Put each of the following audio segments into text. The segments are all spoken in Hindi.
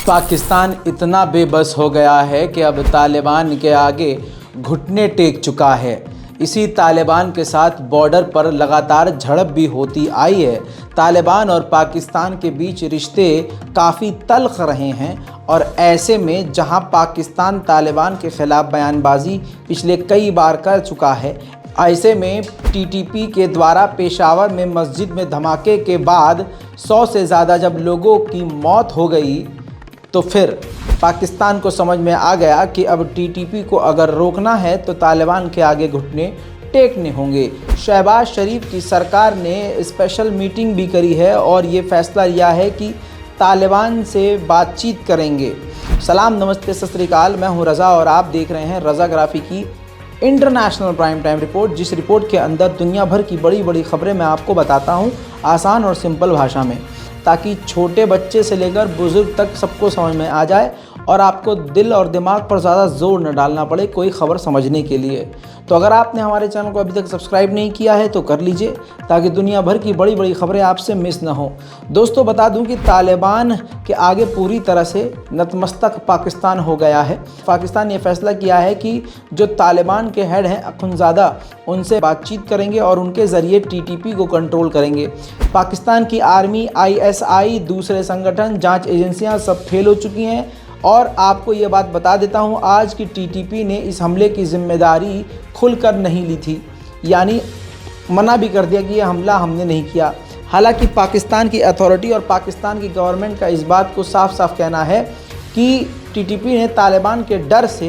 पाकिस्तान इतना बेबस हो गया है कि अब तालिबान के आगे घुटने टेक चुका है। इसी तालिबान के साथ बॉर्डर पर लगातार झड़प भी होती आई है। तालिबान और पाकिस्तान के बीच रिश्ते काफ़ी तल्ख रहे हैं और ऐसे में जहां पाकिस्तान तालिबान के ख़िलाफ़ बयानबाजी पिछले कई बार कर चुका है, ऐसे में टीटीपी के द्वारा पेशावर में मस्जिद में धमाके के बाद 100 से ज़्यादा जब लोगों की मौत हो गई तो फिर पाकिस्तान को समझ में आ गया कि अब टीटीपी को अगर रोकना है तो तालिबान के आगे घुटने टेकने होंगे। शहबाज शरीफ की सरकार ने स्पेशल मीटिंग भी करी है और ये फैसला लिया है कि तालिबान से बातचीत करेंगे। सलाम, नमस्ते, सत श्री अकाल। मैं हूँ रज़ा और आप देख रहे हैं रज़ा ग्राफी की इंटरनेशनल प्राइम टाइम रिपोर्ट, जिस रिपोर्ट के अंदर दुनिया भर की बड़ी बड़ी खबरें मैं आपको बताता हूँ आसान और सिंपल भाषा में, ताकि छोटे बच्चे से लेकर बुज़ुर्ग तक सबको समझ में आ जाए और आपको दिल और दिमाग पर ज़्यादा ज़ोर न डालना पड़े कोई ख़बर समझने के लिए। तो अगर आपने हमारे चैनल को अभी तक सब्सक्राइब नहीं किया है तो कर लीजिए, ताकि दुनिया भर की बड़ी बड़ी खबरें आपसे मिस ना हो। दोस्तों, बता दूं कि तालिबान के आगे पूरी तरह से नतमस्तक पाकिस्तान हो गया है। पाकिस्तान ने फैसला किया है कि जो तालिबान के हेड हैं अखुंज़ादा, उनसे बातचीत करेंगे और उनके ज़रिए टीटीपी को कंट्रोल करेंगे। पाकिस्तान की आर्मी, ISI, दूसरे संगठन, जाँच एजेंसियाँ सब फेल हो चुकी हैं। और आपको ये बात बता देता हूँ आज की टीटीपी ने इस हमले की जिम्मेदारी खुलकर नहीं ली थी, यानी मना भी कर दिया कि ये हमला हमने नहीं किया। हालांकि पाकिस्तान की अथॉरिटी और पाकिस्तान की गवर्नमेंट का इस बात को साफ साफ कहना है कि टीटीपी ने तालिबान के डर से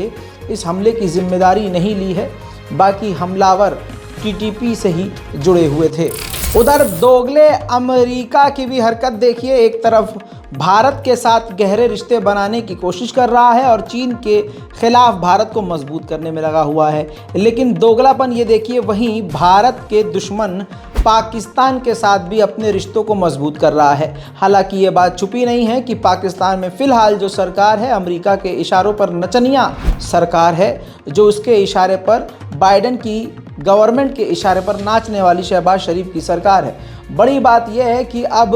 इस हमले की जिम्मेदारी नहीं ली है, बाकी हमलावर टीटीपी से ही जुड़े हुए थे। उधर दोगले अमेरिका की भी हरकत देखिए। एक तरफ भारत के साथ गहरे रिश्ते बनाने की कोशिश कर रहा है और चीन के खिलाफ भारत को मजबूत करने में लगा हुआ है, लेकिन दोगलापन ये देखिए वहीं भारत के दुश्मन पाकिस्तान के साथ भी अपने रिश्तों को मजबूत कर रहा है। हालांकि ये बात छुपी नहीं है कि पाकिस्तान में फ़िलहाल जो सरकार है अमेरिका के इशारों पर नचनिया सरकार है, जो उसके इशारे पर बाइडेन की गवर्नमेंट के इशारे पर नाचने वाली शहबाज शरीफ की सरकार है। बड़ी बात यह है कि अब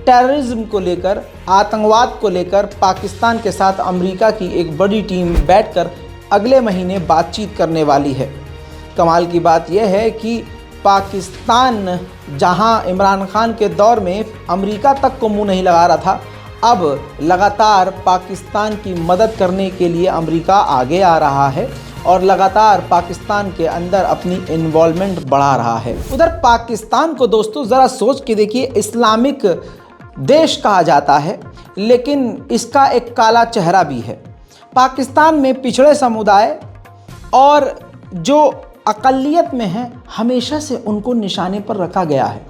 टेररिज्म को लेकर, आतंकवाद को लेकर पाकिस्तान के साथ अमेरिका की एक बड़ी टीम बैठकर अगले महीने बातचीत करने वाली है। कमाल की बात यह है कि पाकिस्तान जहां इमरान खान के दौर में अमेरिका तक को मुंह नहीं लगा रहा था, अब लगातार पाकिस्तान की मदद करने के लिए अमेरिका आगे आ रहा है और लगातार पाकिस्तान के अंदर अपनी इन्वॉल्वमेंट बढ़ा रहा है। उधर पाकिस्तान को दोस्तों ज़रा सोच के देखिए, इस्लामिक देश कहा जाता है, लेकिन इसका एक काला चेहरा भी है। पाकिस्तान में पिछड़े समुदाय और जो अक़लियत में हैं हमेशा से उनको निशाने पर रखा गया है।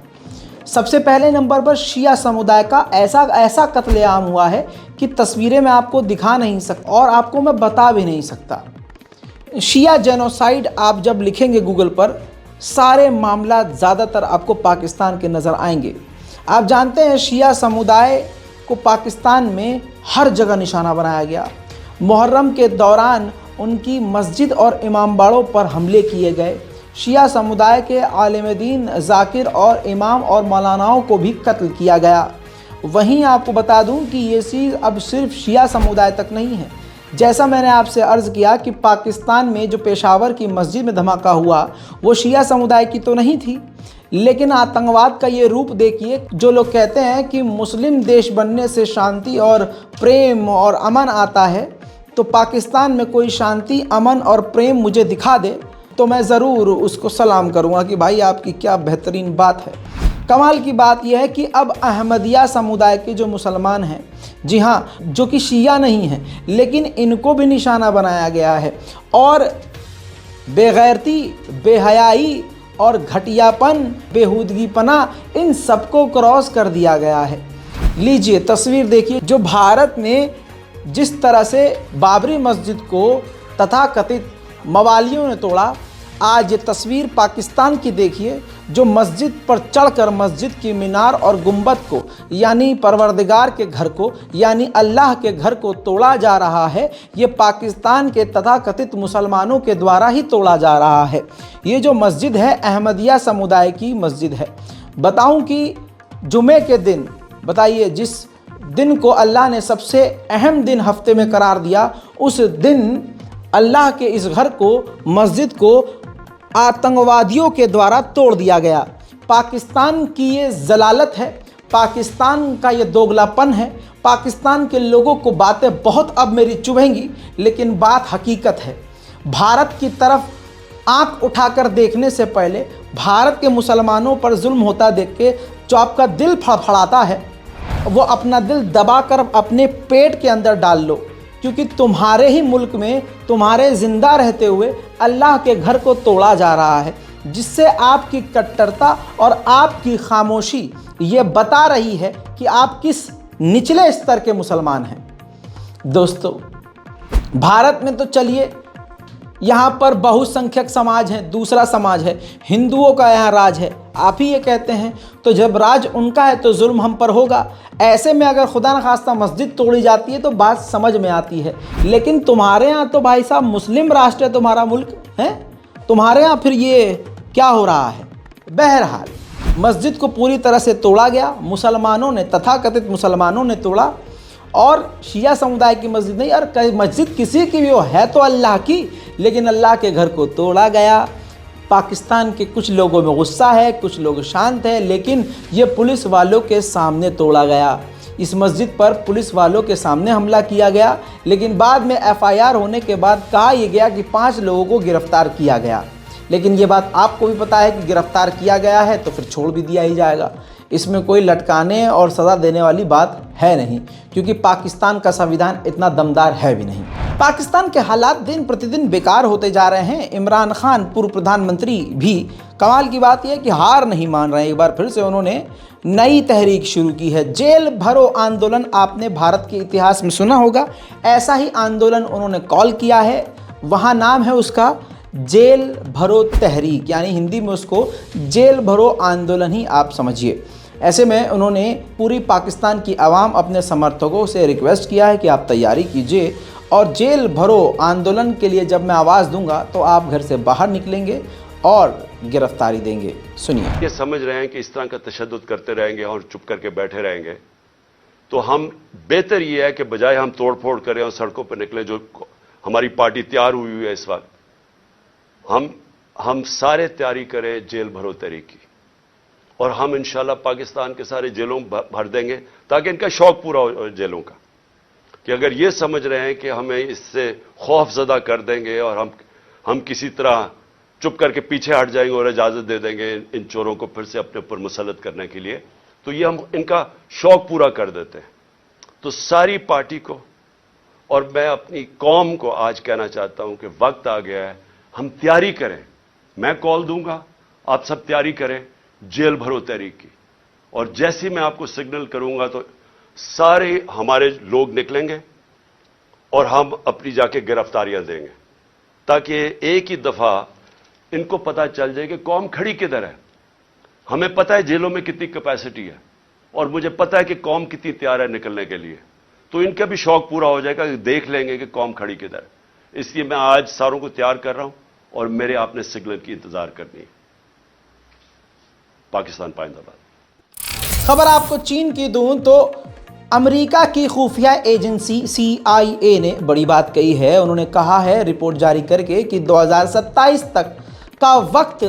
सबसे पहले नंबर पर शिया समुदाय का ऐसा कत्लेआम हुआ है कि तस्वीरें मैं आपको दिखा नहीं सकता और आपको मैं बता भी नहीं सकता। शिया जेनोसाइड आप जब लिखेंगे गूगल पर, सारे मामला ज़्यादातर आपको पाकिस्तान के नज़र आएंगे। आप जानते हैं शिया समुदाय को पाकिस्तान में हर जगह निशाना बनाया गया। मुहर्रम के दौरान उनकी मस्जिद और इमामबाड़ों पर हमले किए गए। शिया समुदाय के आलिम दीन, जाकिर और इमाम और मौलानाओं को भी कत्ल किया गया। वहीं आपको बता दूं कि ये चीज़ अब सिर्फ शिया समुदाय तक नहीं है। जैसा मैंने आपसे अर्ज़ किया कि पाकिस्तान में जो पेशावर की मस्जिद में धमाका हुआ वो शिया समुदाय की तो नहीं थी, लेकिन आतंकवाद का ये रूप देखिए। जो लोग कहते हैं कि मुस्लिम देश बनने से शांति और प्रेम और अमन आता है, तो पाकिस्तान में कोई शांति, अमन और प्रेम मुझे दिखा दे तो मैं ज़रूर उसको सलाम करूँगा कि भाई आपकी क्या बेहतरीन बात है। कमाल की बात यह है कि अब अहमदिया समुदाय के जो मुसलमान हैं, जी हाँ, जो कि शिया नहीं हैं, लेकिन इनको भी निशाना बनाया गया है और बेगैरती, बेहयाई और घटियापन, बेहूदगीपना, इन सबको क्रॉस कर दिया गया है। लीजिए तस्वीर देखिए, जो भारत ने जिस तरह से बाबरी मस्जिद को तथाकथित मवालियों ने तोड़ा, आज ये तस्वीर पाकिस्तान की देखिए, जो मस्जिद पर चढ़कर मस्जिद की मीनार और गुंबद को, यानी परवरदिगार के घर को, यानी अल्लाह के घर को तोड़ा जा रहा है। ये पाकिस्तान के तथाकथित मुसलमानों के द्वारा ही तोड़ा जा रहा है। ये जो मस्जिद है अहमदिया समुदाय की मस्जिद है। बताऊं कि जुमे के दिन, बताइए, जिस दिन को अल्लाह ने सबसे अहम दिन हफ्ते में करार दिया, उस दिन अल्लाह के इस घर को, मस्जिद को आतंकवादियों के द्वारा तोड़ दिया गया। पाकिस्तान की ये जलालत है, पाकिस्तान का ये दोगलापन है। पाकिस्तान के लोगों को बातें बहुत अब मेरी चुभेंगी, लेकिन बात हकीकत है। भारत की तरफ आंख उठाकर देखने से पहले भारत के मुसलमानों पर जुल्म होता देख के जो आपका दिल फड़फड़ाता है, वो अपना दिल दबाकर अपने पेट के अंदर डाल लो, क्योंकि तुम्हारे ही मुल्क में तुम्हारे ज़िंदा रहते हुए अल्लाह के घर को तोड़ा जा रहा है, जिससे आपकी कट्टरता और आपकी खामोशी ये बता रही है कि आप किस निचले स्तर के मुसलमान हैं। दोस्तों, भारत में तो चलिए यहाँ पर बहुसंख्यक समाज है, दूसरा समाज है, हिंदुओं का यहाँ राज है, आप ही ये कहते हैं। तो जब राज उनका है तो जुल्म हम पर होगा। ऐसे में अगर खुदा न खास्ता मस्जिद तोड़ी जाती है तो बात समझ में आती है, लेकिन तुम्हारे यहाँ तो भाई साहब मुस्लिम राष्ट्र है, तुम्हारा मुल्क है, तुम्हारे यहाँ फिर ये क्या हो रहा है। बहरहाल मस्जिद को पूरी तरह से तोड़ा गया, मुसलमानों ने, तथाकथित मुसलमानों ने तोड़ा, और शिया समुदाय की मस्जिद नहीं, और मस्जिद किसी की भी हो, है तो अल्लाह की, लेकिन अल्लाह के घर को तोड़ा गया। पाकिस्तान के कुछ लोगों में गुस्सा है, कुछ लोग शांत हैं, लेकिन ये पुलिस वालों के सामने तोड़ा गया। इस मस्जिद पर पुलिस वालों के सामने हमला किया गया, लेकिन बाद में एफआईआर होने के बाद कहा यह गया कि 5 लोगों को गिरफ्तार किया गया। लेकिन ये बात आपको भी पता है कि गिरफ्तार किया गया है तो फिर छोड़ भी दिया ही जाएगा। इसमें कोई लटकाने और सज़ा देने वाली बात है नहीं, क्योंकि पाकिस्तान का संविधान इतना दमदार है भी नहीं। पाकिस्तान के हालात दिन प्रतिदिन बेकार होते जा रहे हैं। इमरान खान पूर्व प्रधानमंत्री भी, कमाल की बात यह है कि हार नहीं मान रहे। एक बार फिर से उन्होंने नई तहरीक शुरू की है। जेल भरो आंदोलन आपने भारत के इतिहास में सुना होगा, ऐसा ही आंदोलन उन्होंने कॉल किया है। वहाँ नाम है उसका जेल भरो तहरीक, यानी हिंदी में उसको जेल भरो आंदोलन ही आप समझिए। ऐसे में उन्होंने पूरी पाकिस्तान की आवाम, अपने समर्थकों से रिक्वेस्ट किया है कि आप तैयारी कीजिए, और जेल भरो आंदोलन के लिए जब मैं आवाज़ दूंगा तो आप घर से बाहर निकलेंगे और गिरफ्तारी देंगे। सुनिए। ये समझ रहे हैं कि इस तरह का तशद्दुद करते रहेंगे और चुप करके बैठे रहेंगे, तो हम बेहतर ये है कि बजाय हम तोड़ फोड़ करें और सड़कों पर निकले, जो हमारी पार्टी तैयार हुई है इस वक्त, हम सारे तैयारी करें जेल भरो तहरीक की, और हम इंशाल्लाह पाकिस्तान के सारे जेलों भर देंगे, ताकि इनका शौक पूरा हो जेलों का, कि अगर ये समझ रहे हैं कि हमें इससे खौफजदा कर देंगे और हम किसी तरह चुप करके पीछे हट जाएंगे और इजाज़त दे देंगे इन चोरों को फिर से अपने ऊपर मुसल्लत करने के लिए, तो ये हम इनका शौक पूरा कर देते हैं। तो सारी पार्टी को और मैं अपनी कौम को आज कहना चाहता हूं कि वक्त आ गया है, हम तैयारी करें। मैं कॉल दूंगा, आप सब तैयारी करें जेल भरो तहरीक की, और जैसे ही मैं आपको सिग्नल करूंगा तो सारे हमारे लोग निकलेंगे और हम अपनी जाके गिरफ्तारियां देंगे, ताकि एक ही दफा इनको पता चल जाए कि कौम खड़ी किधर है। हमें पता है जेलों में कितनी कैपेसिटी है, और मुझे पता है कि कौम कितनी तैयार है निकलने के लिए, तो इनका भी शौक पूरा हो जाएगा कि देख लेंगे कि कौम खड़ी किधर है। इसलिए मैं आज सारों को तैयार कर रहा हूं, और मेरे आपने सिग्नल की इंतजार करनी है। पाकिस्तान पाइंदाबाद। खबर आपको चीन की दूं तो अमेरिका की खुफिया एजेंसी CIA ने बड़ी बात कही है। उन्होंने कहा है रिपोर्ट जारी करके कि 2027 तक का वक्त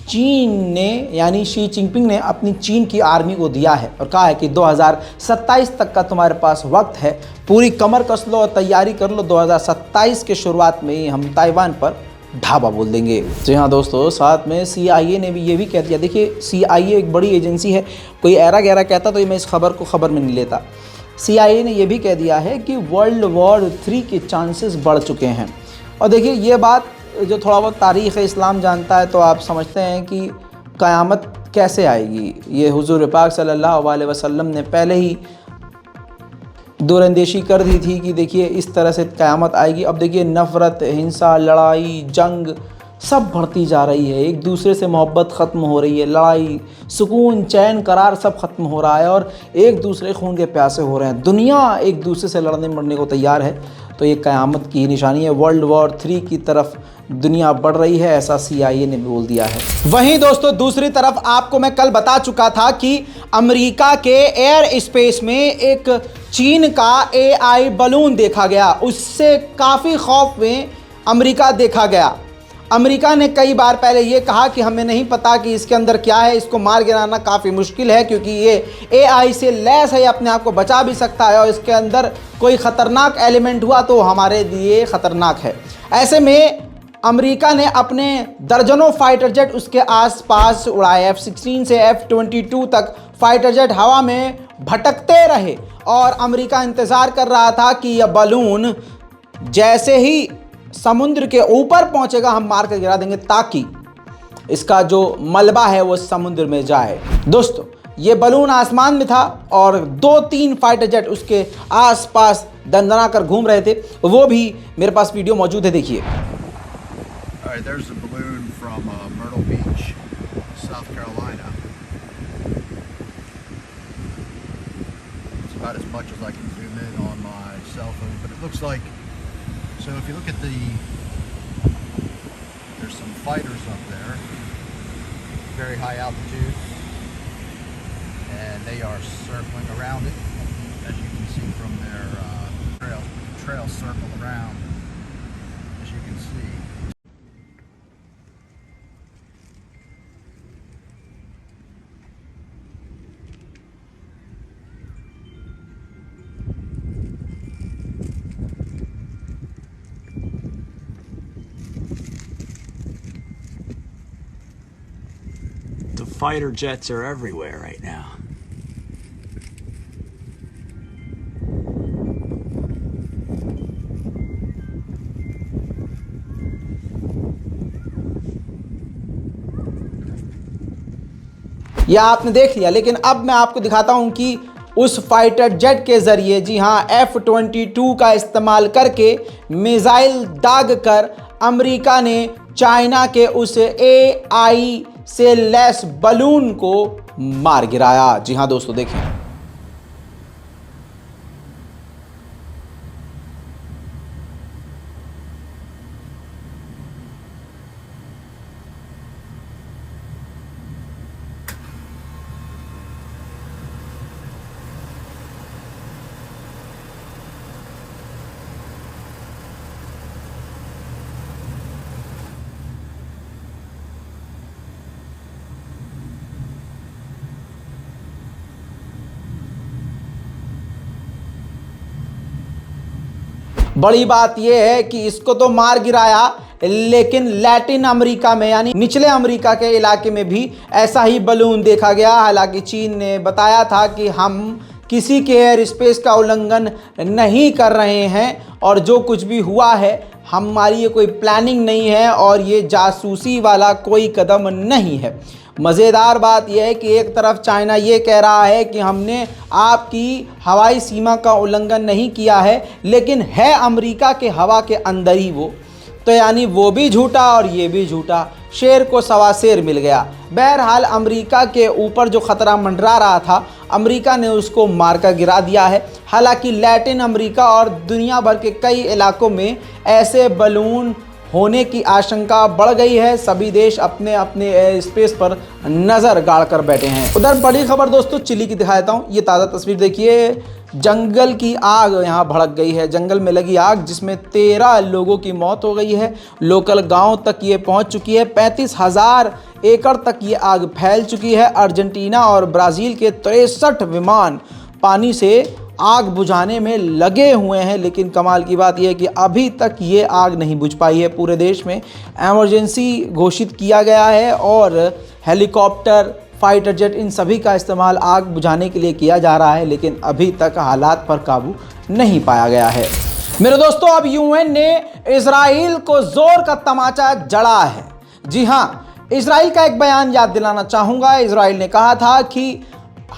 चीन ने, यानी शी जिनपिंग ने अपनी चीन की आर्मी को दिया है, और कहा है कि 2027 तक का तुम्हारे पास वक्त है, पूरी कमर कस लो और तैयारी कर लो, 2027 के शुरुआत में ही हम ताइवान पर ढाबा बोल देंगे। जी हाँ दोस्तों, साथ में CIA ने भी ये भी कह दिया। देखिए, CIA एक बड़ी एजेंसी है, कोई ऐरा गहरा कहता तो मैं इस खबर को खबर में नहीं लेता। CIA ने यह भी कह दिया है कि वर्ल्ड वॉर 3 के चांसेस बढ़ चुके हैं। और देखिए, ये बात जो थोड़ा बहुत तारीख़ इस्लाम जानता है तो आप समझते हैं कि क़यामत कैसे आएगी। ये हुज़ूर पाक सल्लल्लाहु अलैहि वसल्लम ने पहले ही दूरअंदेशी कर दी थी कि देखिए इस तरह से क़यामत आएगी। अब देखिए नफ़रत, हिंसा, लड़ाई, जंग सब बढ़ती जा रही है, एक दूसरे से मोहब्बत ख़त्म हो रही है, लड़ाई, सुकून, चैन, करार सब ख़त्म हो रहा है, और एक दूसरे खून के प्यासे हो रहे हैं। दुनिया एक दूसरे से लड़ने मरने को तैयार है, तो ये क़यामत की निशानी है। वर्ल्ड वॉर 3 की तरफ दुनिया बढ़ रही है, ऐसा CIA ने बोल दिया है। वहीं दोस्तों, दूसरी तरफ आपको मैं कल बता चुका था कि अमेरिका के एयर स्पेस में एक चीन का AI बलून देखा गया। उससे काफ़ी खौफ में अमेरिका देखा गया। अमेरिका ने कई बार पहले ये कहा कि हमें नहीं पता कि इसके अंदर क्या है, इसको मार गिराना काफ़ी मुश्किल है क्योंकि ये AI से लैस है, अपने आप को बचा भी सकता है और इसके अंदर कोई ख़तरनाक एलिमेंट हुआ तो हमारे लिए ख़तरनाक है। ऐसे में अमेरिका ने अपने दर्जनों फाइटर जेट उसके आसपास उड़ाए। F-16 से F-22 तक फाइटर जेट हवा में भटकते रहे और अमेरिका इंतज़ार कर रहा था कि यह बलून जैसे ही समुद्र के ऊपर पहुंचेगा हम मार कर गिरा देंगे ताकि इसका जो मलबा है वो समुद्र में जाए। दोस्तों, ये बलून आसमान में था और 2-3 फाइटर जेट उसके आसपास दंदना कर घूम रहे थे। वो भी मेरे पास वीडियो मौजूद है, देखिए। All right, there's a balloon from Myrtle Beach, South Carolina. It's about as much as I can zoom in on my cell phone, but it looks like, so if you look at there's some fighters up there, very high altitude, and they are circling around it, as you can see from their trail circle around, as you can see. The fighter jets are everywhere right now. यह आपने देख लिया, लेकिन अब मैं आपको दिखाता हूं कि उस फाइटर जेट के जरिए, जी हां, F-22 का इस्तेमाल करके मिसाइल दाग कर अमेरिका ने चाइना के उस AI से लैस बलून को मार गिराया। जी हां दोस्तों, देखिए। बड़ी बात यह है कि इसको तो मार गिराया, लेकिन लैटिन अमेरिका में यानी निचले अमेरिका के इलाके में भी ऐसा ही बलून देखा गया। हालांकि चीन ने बताया था कि हम किसी के एयर स्पेस का उल्लंघन नहीं कर रहे हैं और जो कुछ भी हुआ है हमारी ये कोई प्लानिंग नहीं है और ये जासूसी वाला कोई कदम नहीं है। मज़ेदार बात यह है कि एक तरफ चाइना ये कह रहा है कि हमने आपकी हवाई सीमा का उल्लंघन नहीं किया है, लेकिन है अमेरिका के हवा के अंदर ही वो, तो यानी वो भी झूठा और ये भी झूठा। शेर को सवा शेर मिल गया। बहरहाल अमेरिका के ऊपर जो ख़तरा मंडरा रहा था, अमेरिका ने उसको मारकर गिरा दिया है। हालांकि लैटिन अमेरिका और दुनिया भर के कई इलाकों में ऐसे बलून होने की आशंका बढ़ गई है। सभी देश अपने अपने एयर स्पेस पर नज़र गाड़ कर बैठे हैं। उधर बड़ी खबर दोस्तों चिली की दिखा देता हूँ। ये ताज़ा तस्वीर देखिए, जंगल की आग यहाँ भड़क गई है। जंगल में लगी आग जिसमें 13 लोगों की मौत हो गई है। लोकल गांव तक ये पहुँच चुकी है। 35,000 एकड़ तक ये आग फैल चुकी है। अर्जेंटीना और ब्राज़ील के 63 विमान पानी से आग बुझाने में लगे हुए हैं, लेकिन कमाल की बात यह है कि अभी तक ये आग नहीं बुझ पाई है। पूरे देश में इमरजेंसी घोषित किया गया है और हेलीकॉप्टर, फाइटर जेट, इन सभी का इस्तेमाल आग बुझाने के लिए किया जा रहा है, लेकिन अभी तक हालात पर काबू नहीं पाया गया है। मेरे दोस्तों, अब यूएन ने इजराइल को जोर का तमाचा जड़ा है। जी हाँ, इजराइल का एक बयान याद दिलाना चाहूँगा। इजराइल ने कहा था कि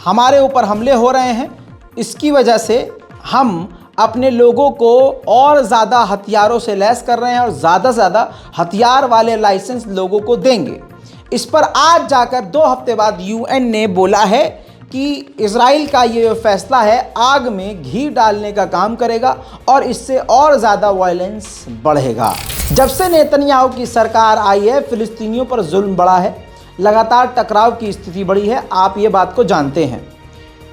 हमारे ऊपर हमले हो रहे हैं, इसकी वजह से हम अपने लोगों को और ज़्यादा हथियारों से लैस कर रहे हैं और ज़्यादा से ज़्यादा हथियार वाले लाइसेंस लोगों को देंगे। इस पर आज जाकर 2 हफ्ते बाद यूएन ने बोला है कि इजराइल का ये फैसला है आग में घी डालने का काम करेगा और इससे और ज़्यादा वायलेंस बढ़ेगा। जब से नेतन्याहू की सरकार आई है, फिलिस्तीनियों पर जुल्म बढ़ा है। लगातार टकराव की स्थिति बढ़ी है, आप ये बात को जानते हैं।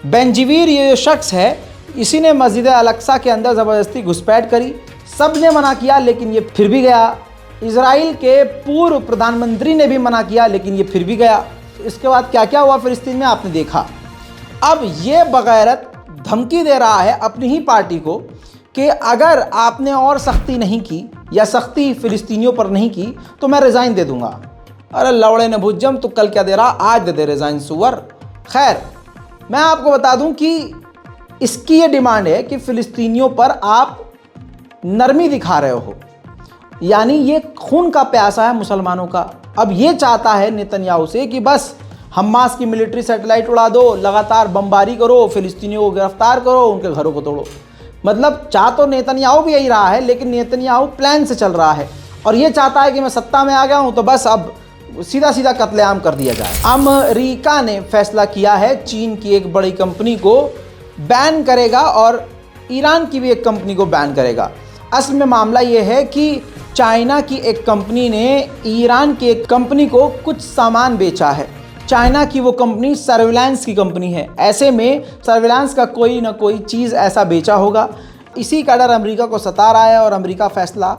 बेंजीवीर ये जो शख्स है, इसी ने मस्जिद अल-अक्सा के अंदर ज़बरदस्ती घुसपैठ करी। सब ने मना किया लेकिन ये फिर भी गया। इजराइल के पूर्व प्रधानमंत्री ने भी मना किया लेकिन ये फिर भी गया। इसके बाद क्या क्या हुआ फिलिस्तीन में आपने देखा। अब ये बगैरत धमकी दे रहा है अपनी ही पार्टी को कि अगर आपने और सख्ती नहीं की या सख्ती फ़िलिस्तीनियों पर नहीं की तो मैं रिज़ाइन दे दूंगा। अरे लौड़े ने भुज्जम, तो कल क्या दे रहा, आज दे दे रिज़ाइन सुअर। खैर, मैं आपको बता दूं कि इसकी ये डिमांड है कि फ़िलिस्तीनियों पर आप नरमी दिखा रहे हो, यानी ये खून का प्यासा है मुसलमानों का। अब ये चाहता है नेतन्याहू से कि बस हमास की मिलिट्री सैटेलाइट उड़ा दो, लगातार बमबारी करो, फ़िलिस्तीनियों को गिरफ्तार करो, उनके घरों को तोड़ो। मतलब चाह तो नेतन्याहू भी यही रहा है, लेकिन नेतन्याहू प्लान से चल रहा है और ये चाहता है कि मैं सत्ता में आ गया हूँ तो बस अब सीधा सीधा कत्लेआम कर दिया जाए। अमेरिका ने फैसला किया है चीन की एक बड़ी कंपनी को बैन करेगा और ईरान की भी एक कंपनी को बैन करेगा। असल में मामला ये है कि चाइना की एक कंपनी ने ईरान की एक कंपनी को कुछ सामान बेचा है। चाइना की वो कंपनी सर्विलांस की कंपनी है, ऐसे में सर्विलांस का कोई ना कोई चीज़ ऐसा बेचा होगा। इसी का डर अमेरिका को सता रहा है और अमेरिका फैसला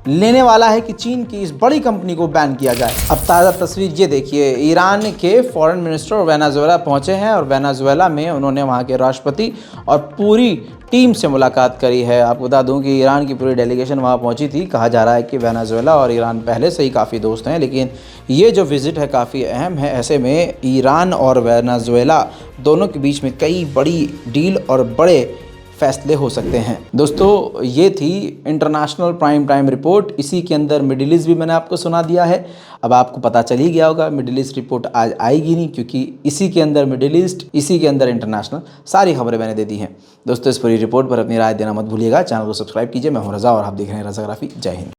लेने वाला है कि चीन की इस बड़ी कंपनी को बैन किया जाए। अब ताज़ा तस्वीर ये देखिए, ईरान के फॉरेन मिनिस्टर वेनेजुएला पहुंचे हैं और वेनेजुएला में उन्होंने वहां के राष्ट्रपति और पूरी टीम से मुलाकात करी है। आपको बता दूं कि ईरान की पूरी डेलीगेशन वहां पहुंची थी। कहा जा रहा है कि वेनेजुएला और ईरान पहले से ही काफ़ी दोस्त हैं, लेकिन ये जो विज़िट है काफ़ी अहम है। ऐसे में ईरान और वेनेजुएला दोनों के बीच में कई बड़ी डील और बड़े फैसले हो सकते हैं। दोस्तों, ये थी इंटरनेशनल प्राइम टाइम रिपोर्ट। इसी के अंदर मिडिल ईस्ट भी मैंने आपको सुना दिया है। अब आपको पता चल ही गया होगा मिडिल ईस्ट रिपोर्ट आज आएगी नहीं, क्योंकि इसी के अंदर मिडिल ईस्ट, इसी के अंदर इंटरनेशनल, सारी खबरें मैंने दे दी हैं। दोस्तों, इस पूरी रिपोर्ट पर अपनी राय देना मत भूलिएगा। चैनल को सब्सक्राइब कीजिए। मैं हूं रज़ा और आप देख रहे हैं रज़ाग्राफी। जय हिंद।